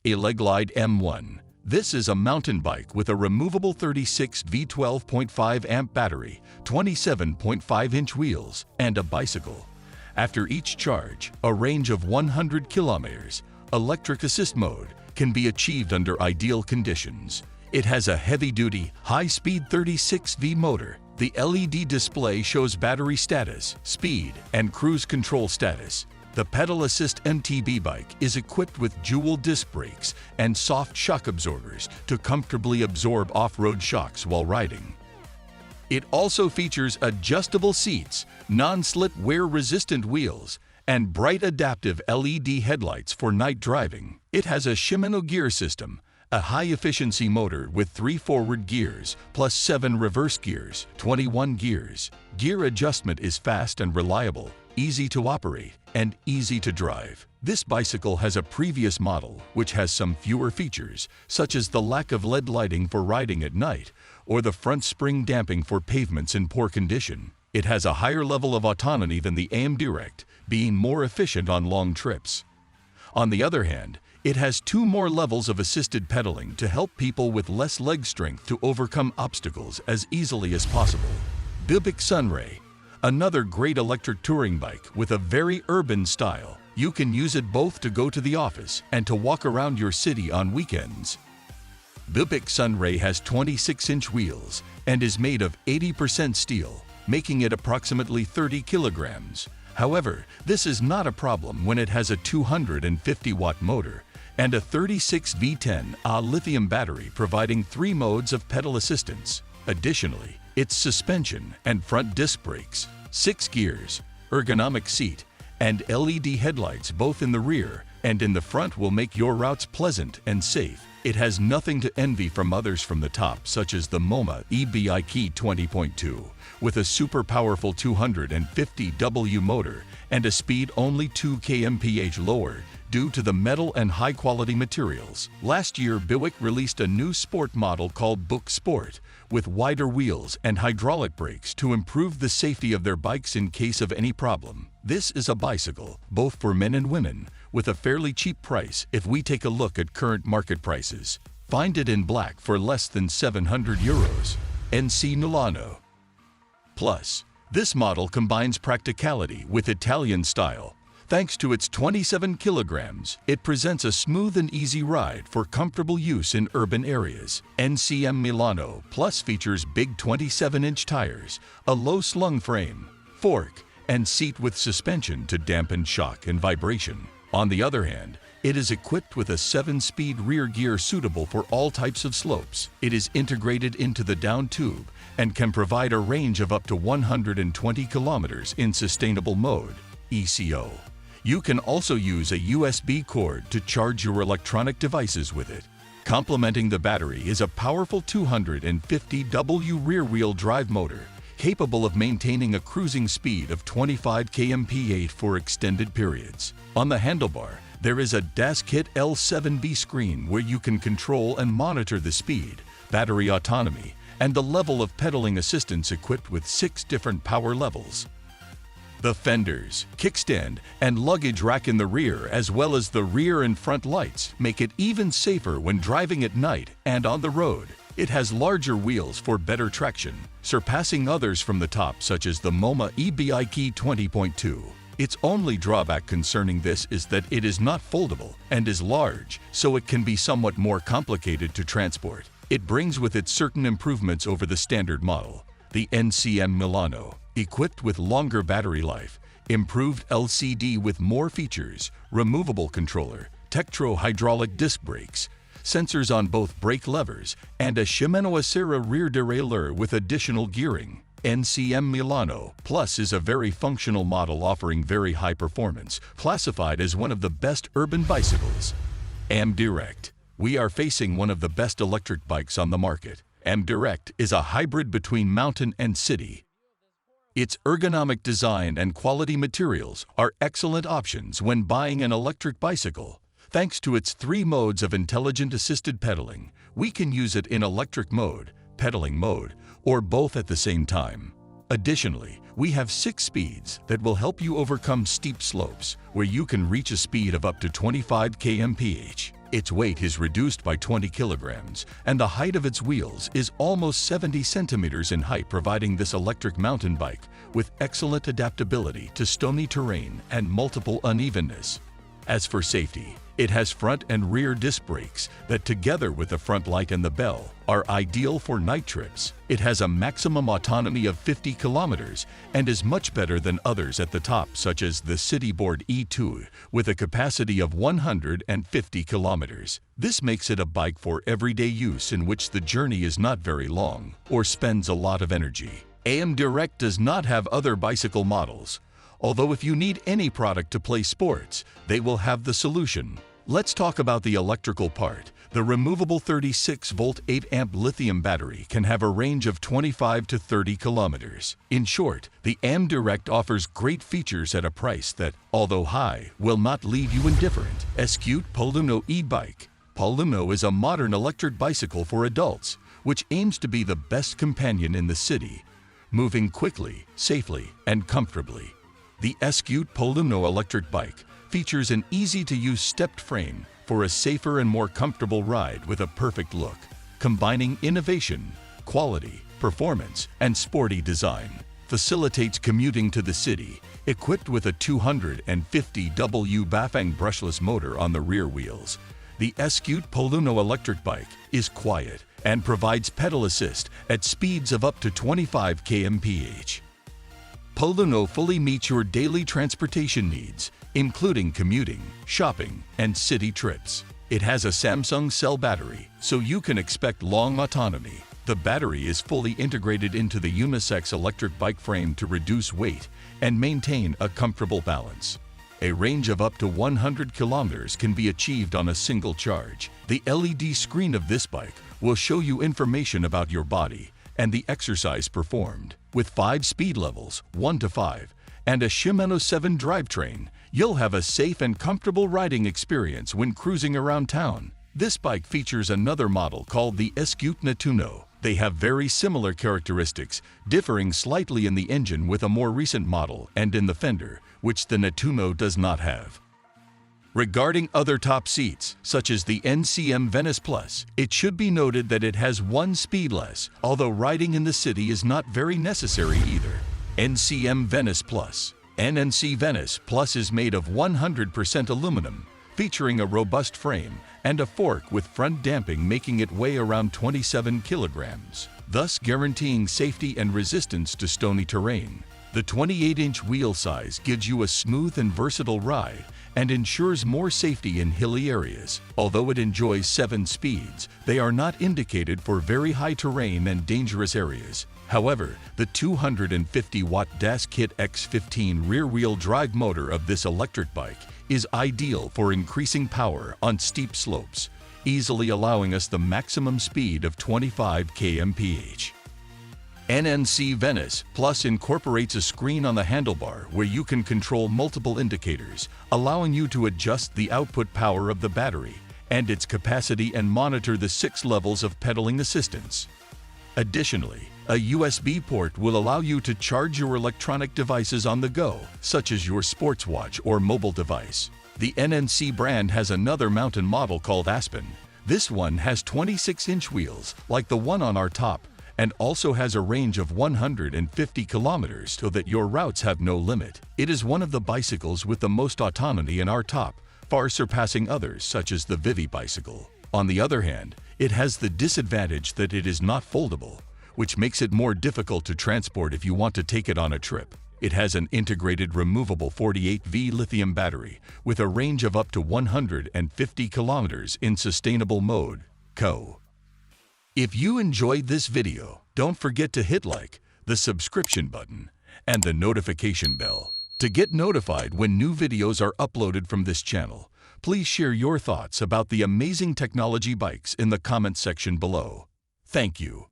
A Leglide M1. This is a mountain bike with a removable 36 V 12.5 amp battery, 27.5-inch wheels, and a bicycle. After each charge, a range of 100 kilometers, electric assist mode can be achieved under ideal conditions. It has a heavy-duty, high-speed 36V motor. The LED display shows battery status, speed, and cruise control status. The pedal assist MTB bike is equipped with dual disc brakes and soft shock absorbers to comfortably absorb off-road shocks while riding. It also features adjustable seats, non-slip wear-resistant wheels, and bright adaptive LED headlights for night driving. It has a Shimano gear system, a high-efficiency motor with 3 forward gears plus 7 reverse gears, 21 gears. Gear adjustment is fast and reliable, easy to operate, and easy to drive. This bicycle has a previous model which has some fewer features, such as the lack of LED lighting for riding at night or the front spring damping for pavements in poor condition. It has a higher level of autonomy than the AM Direct, being more efficient on long trips. On the other hand, it has 2 more levels of assisted pedaling to help people with less leg strength to overcome obstacles as easily as possible. Bibic Sunray. Another great electric touring bike with a very urban style. You can use it both to go to the office and to walk around your city on weekends. Bibic Sunray has 26-inch wheels and is made of 80% steel, making it approximately 30 kilograms. However, this is not a problem when it has a 250-watt motor and a 36 V10A lithium battery providing 3 modes of pedal assistance. Additionally, its suspension and front disc brakes, 6 gears, ergonomic seat, and LED headlights both in the rear and in the front will make your routes pleasant and safe. It has nothing to envy from others from the top, such as the MoMA e-bike 20.2, with a super powerful 250W motor and a speed only 2 kmph lower due to the metal and high-quality materials. Last year, Bibic released a new sport model called Book Sport, with wider wheels and hydraulic brakes to improve the safety of their bikes in case of any problem. This is a bicycle, both for men and women, with a fairly cheap price if we take a look at current market prices. Find it in black for less than 700 euros. NC Milano. Plus, this model combines practicality with Italian style. Thanks to its 27 kilograms, it presents a smooth and easy ride for comfortable use in urban areas. NCM Milano Plus features big 27-inch tires, a low-slung frame, fork, and seat with suspension to dampen shock and vibration. On the other hand, it is equipped with a 7-speed rear gear suitable for all types of slopes. It is integrated into the down tube and can provide a range of up to 120 kilometers in sustainable mode, ECO. You can also use a USB cord to charge your electronic devices with it. Complementing the battery is a powerful 250W rear-wheel drive motor, capable of maintaining a cruising speed of 25 kmph for extended periods. On the handlebar, there is a DAS-Kit L7B screen where you can control and monitor the speed, battery autonomy, and the level of pedaling assistance equipped with 6 different power levels. The fenders, kickstand, and luggage rack in the rear, as well as the rear and front lights, make it even safer when driving at night and on the road. It has larger wheels for better traction, surpassing others from the top such as the MoMA e-bike 20.2. Its only drawback concerning this is that it is not foldable and is large, so it can be somewhat more complicated to transport. It brings with it certain improvements over the standard model, the NCM Milano, equipped with longer battery life, improved LCD with more features, removable controller, Tektro hydraulic disc brakes, sensors on both brake levers, and a Shimano Acera rear derailleur with additional gearing. NCM Milano Plus is a very functional model offering very high performance, classified as one of the best urban bicycles. AM Direct. We are facing one of the best electric bikes on the market. AM Direct is a hybrid between mountain and city. Its ergonomic design and quality materials are excellent options when buying an electric bicycle. Thanks to its 3 modes of intelligent assisted pedaling, we can use it in electric mode, pedaling mode, or both at the same time. Additionally, we have 6 speeds that will help you overcome steep slopes, where you can reach a speed of up to 25 kmph. Its weight is reduced by 20 kilograms, and the height of its wheels is almost 70 centimeters in height, providing this electric mountain bike with excellent adaptability to stony terrain and multiple unevenness. As for safety, it has front and rear disc brakes that, together with the front light and the bell, are ideal for night trips. It has a maximum autonomy of 50 kilometers and is much better than others at the top, such as the Cityboard E2 with a capacity of 150 kilometers. This makes it a bike for everyday use in which the journey is not very long or spends a lot of energy. AM Direct does not have other bicycle models, although if you need any product to play sports, they will have the solution. Let's talk about the electrical part. The removable 36-volt 8-amp lithium battery can have a range of 25 to 30 kilometers. In short, the AM Direct offers great features at a price that, although high, will not leave you indifferent. Escute Poluno e-bike. Poluno is a modern electric bicycle for adults, which aims to be the best companion in the city, moving quickly, safely, and comfortably. The Escute Poluno electric bike features an easy-to-use stepped frame for a safer and more comfortable ride with a perfect look, combining innovation, quality, performance, and sporty design. Facilitates commuting to the city, equipped with a 250W Bafang brushless motor on the rear wheels. The Escute Poluno electric bike is quiet and provides pedal assist at speeds of up to 25 km/h. Poluno fully meets your daily transportation needs, including commuting, shopping, and city trips. It has a Samsung cell battery, so you can expect long autonomy. The battery is fully integrated into the unisex electric bike frame to reduce weight and maintain a comfortable balance. A range of up to 100 kilometers can be achieved on a single charge. The LED screen of this bike will show you information about your body and the exercise performed. With 5 speed levels, 1 to 5, and a Shimano 7 drivetrain, you'll have a safe and comfortable riding experience when cruising around town. This bike features another model called the Escute Natuno. They have very similar characteristics, differing slightly in the engine with a more recent model and in the fender, which the Natuno does not have. Regarding other top seats, such as the NCM Venice Plus, it should be noted that it has 1 speed less, although riding in the city is not very necessary either. NCM Venice Plus. NNC Venice Plus is made of 100% aluminum, featuring a robust frame and a fork with front damping, making it weigh around 27 kilograms, thus guaranteeing safety and resistance to stony terrain. The 28-inch wheel size gives you a smooth and versatile ride and ensures more safety in hilly areas. Although it enjoys 7 speeds, they are not indicated for very high terrain and dangerous areas. However, the 250-watt Das Kit X15 rear-wheel drive motor of this electric bike is ideal for increasing power on steep slopes, easily allowing us the maximum speed of 25 km/h. NNC Venice Plus incorporates a screen on the handlebar where you can control multiple indicators, allowing you to adjust the output power of the battery and its capacity and monitor the 6 levels of pedaling assistance. Additionally, a USB port will allow you to charge your electronic devices on the go, such as your sports watch or mobile device. The NNC brand has another mountain model called Aspen. This one has 26-inch wheels, like the one on our top, and also has a range of 150 kilometers so that your routes have no limit. It is one of the bicycles with the most autonomy in our top, far surpassing others such as the Vivi bicycle. On the other hand, it has the disadvantage that it is not foldable, which makes it more difficult to transport if you want to take it on a trip. It has an integrated removable 48V lithium battery with a range of up to 150 kilometers in sustainable mode, CO. If you enjoyed this video, don't forget to hit like, the subscription button, and the notification bell. To get notified when new videos are uploaded from this channel, please share your thoughts about the amazing technology bikes in the comment section below. Thank you.